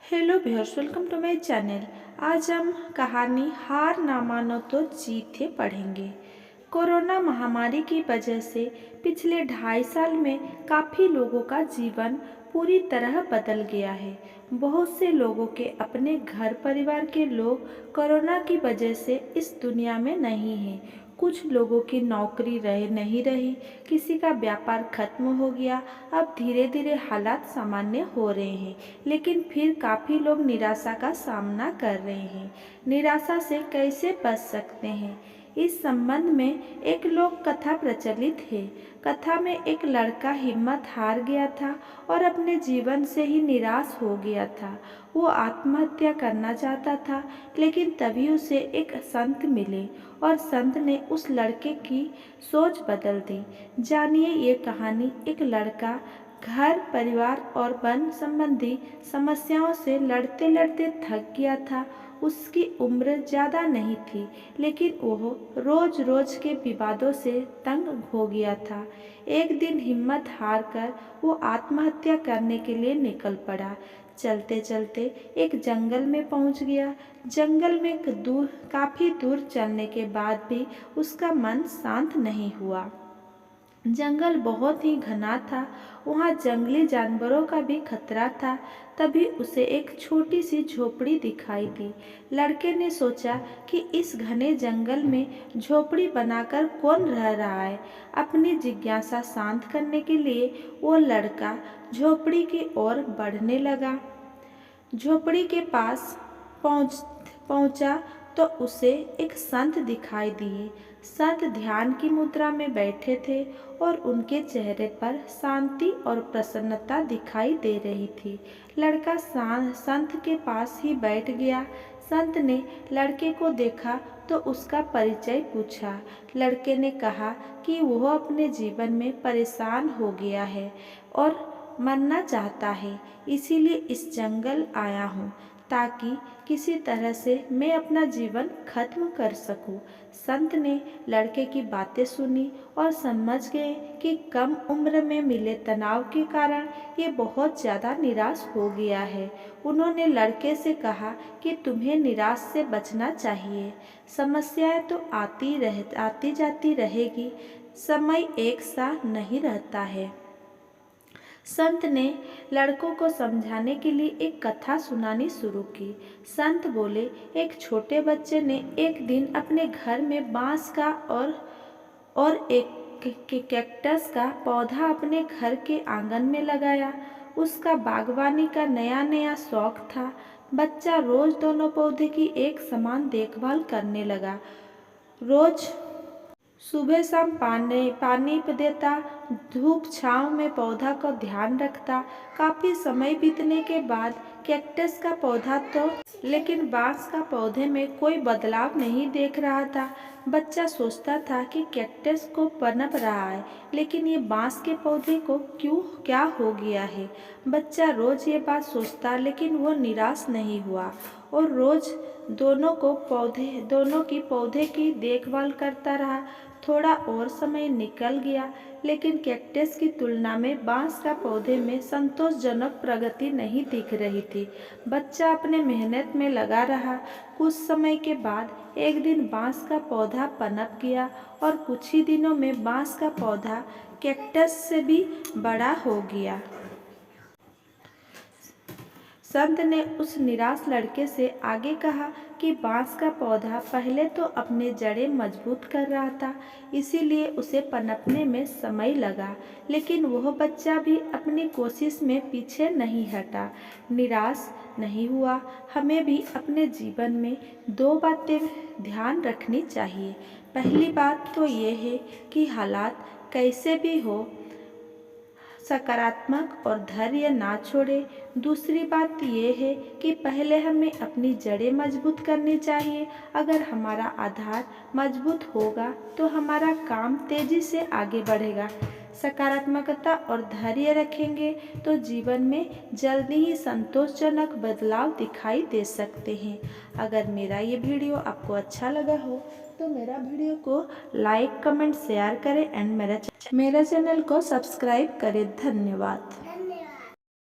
Hello viewers, welcome to my channel. आज हम कहानी हार ना मानो तो जीत है पढ़ेंगे। कोरोना महामारी की वजह से पिछले 2.5 साल में काफ़ी लोगों का जीवन पूरी तरह बदल गया है। बहुत से लोगों के अपने घर परिवार के लोग कोरोना की वजह से इस दुनिया में नहीं हैं। कुछ लोगों की नौकरी नहीं रही, किसी का व्यापार खत्म हो गया। अब धीरे धीरे हालात सामान्य हो रहे हैं, लेकिन फिर काफ़ी लोग निराशा का सामना कर रहे हैं। निराशा से कैसे बच सकते हैं, इस संबंध में एक लोक कथा प्रचलित है। कथा में एक लड़का हिम्मत हार गया था और अपने जीवन से ही निराश हो गया था। वो आत्महत्या करना चाहता था, लेकिन तभी उसे एक संत मिले और संत ने उस लड़के की सोच बदल दी। जानिए ये कहानी। एक लड़का घर परिवार और वन संबंधी समस्याओं से लड़ते लड़ते थक गया था। उसकी उम्र ज़्यादा नहीं थी, लेकिन वह रोज रोज के विवादों से तंग हो गया था। एक दिन हिम्मत हार कर वो आत्महत्या करने के लिए निकल पड़ा। चलते चलते एक जंगल में पहुंच गया। जंगल में काफ़ी दूर चलने के बाद भी उसका मन शांत नहीं हुआ। जंगल बहुत ही घना था, वहाँ जंगली जानवरों का भी खतरा था। तभी उसे एक छोटी सी झोपड़ी दिखाई दी। लड़के ने सोचा कि इस घने जंगल में झोपड़ी बनाकर कौन रह रहा है। अपनी जिज्ञासा शांत करने के लिए वो लड़का झोपड़ी की ओर बढ़ने लगा। झोपड़ी के पास पहुंचा तो उसे एक संत दिखाई दिए। संत ध्यान की मुद्रा में बैठे थे और उनके चेहरे पर शांति और प्रसन्नता दिखाई दे रही थी। लड़का संत के पास ही बैठ गया। संत ने लड़के को देखा तो उसका परिचय पूछा। लड़के ने कहा कि वह अपने जीवन में परेशान हो गया है और मरना चाहता है, इसीलिए इस जंगल आया हूँ ताकि किसी तरह से मैं अपना जीवन खत्म कर सकूं। संत ने लड़के की बातें सुनी और समझ गए कि कम उम्र में मिले तनाव के कारण ये बहुत ज़्यादा निराश हो गया है। उन्होंने लड़के से कहा कि तुम्हें निराश से बचना चाहिए। समस्याएं तो आती जाती रहेगी, समय एक सा नहीं रहता है। संत ने लड़कों को समझाने के लिए एक कथा सुनानी शुरू की। संत बोले, एक छोटे बच्चे ने एक दिन अपने घर में बांस का और एक कैक्टस का पौधा अपने घर के आंगन में लगाया। उसका बागवानी का नया नया शौक था। बच्चा रोज दोनों पौधे की एक समान देखभाल करने लगा। रोज सुबह शाम पानी देता, धूप छांव में पौधा का ध्यान रखता। काफी समय बीतने के बाद कैक्टस का पौधा तो लेकिन बांस का पौधे में कोई बदलाव नहीं देख रहा था। बच्चा सोचता था कि कैक्टस को पनप रहा है, लेकिन ये बांस के पौधे को क्या हो गया है। बच्चा रोज ये बात सोचता, लेकिन वो निराश नहीं हुआ और रोज दोनों की पौधे की देखभाल करता रहा। थोड़ा और समय निकल गया, लेकिन कैक्टस की तुलना में बांस का पौधे में संतोषजनक प्रगति नहीं दिख रही थी। बच्चा अपने मेहनत में लगा रहा। कुछ समय के बाद एक दिन बांस का पौधा पनप गया और कुछ ही दिनों में बांस का पौधा कैक्टस से भी बड़ा हो गया। संत ने उस निराश लड़के से आगे कहा कि बांस का पौधा पहले तो अपने जड़ें मजबूत कर रहा था, इसीलिए उसे पनपने में समय लगा, लेकिन वह बच्चा भी अपनी कोशिश में पीछे नहीं हटा, निराश नहीं हुआ। हमें भी अपने जीवन में 2 बातें ध्यान रखनी चाहिए। पहली बात तो ये है कि हालात कैसे भी हो, सकारात्मक और धैर्य ना छोड़े। दूसरी बात यह है कि पहले हमें अपनी जड़ें मजबूत करनी चाहिए। अगर हमारा आधार मजबूत होगा तो हमारा काम तेजी से आगे बढ़ेगा। सकारात्मकता और धैर्य रखेंगे तो जीवन में जल्दी ही संतोषजनक बदलाव दिखाई दे सकते हैं। अगर मेरा ये वीडियो आपको अच्छा लगा हो तो मेरा वीडियो को लाइक, कमेंट, शेयर करें एंड मेरा चैनल को सब्सक्राइब करें। धन्यवाद।